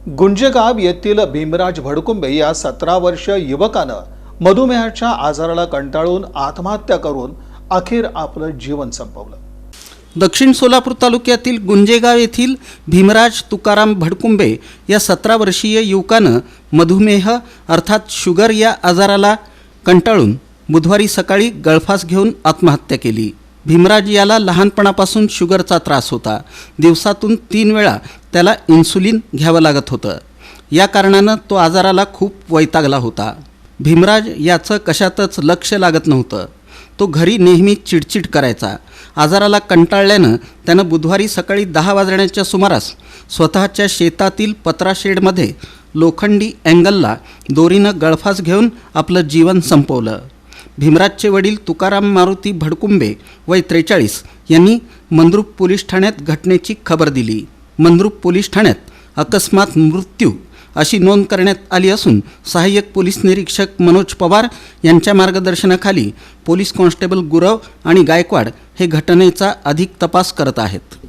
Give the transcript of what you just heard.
गुंजेगाव येथील भीमराज भडकुंबे या 17 वर्षीय युवकानं मधुमेहाच्या आजाराला कंटाळून आत्महत्या करून अखेर आपलं जीवन संपवलं। दक्षिण सोलापूर तालुक्यातील गुंजेगाव येथील भीमराज तुकाराम भडकुंबे या 17 वर्षीय युवकानं मधुमेह अर्थात शुगर या आजाराला कंटाळून बुधवारी सकाळी गळफास घेऊन आत्महत्या केली। भीमराज याला लहानपणापासून शुगरचा त्रास होता। दिवसातून 3 वेळा त्याला इन्सुलिन घ्यावं लागत होतं। या कारणानं तो आजाराला खूप वैतागला होता। भीमराज याचं कशातच लक्ष लागत नव्हतं। तो घरी नेहमी चिडचिड करायचा। आजाराला कंटाळल्यानं त्यानं बुधवारी सकाळी 10 वाजण्याच्या सुमारास स्वतःच्या शेतातील पत्रा शेडमध्ये लोखंडी अँगलला दोरीनं गळफास घेऊन आपलं जीवन संपवलं। भीमराजचे वडील तुकाराम मारुती भडकुंबे वय 43 यांनी मंद्रुप पोलीस ठाण्यात घटनेची खबर दिली। मंद्रुप पोलीस ठाण्यात अकस्मात मृत्यू अशी नोंद करण्यात आली असून सहाय्यक पोलीस निरीक्षक मनोज पवार यांच्या मार्गदर्शनाखाली पोलीस कॉन्स्टेबल गुरव आणि गायकवाड हे घटनेचा अधिक तपास करत आहेत।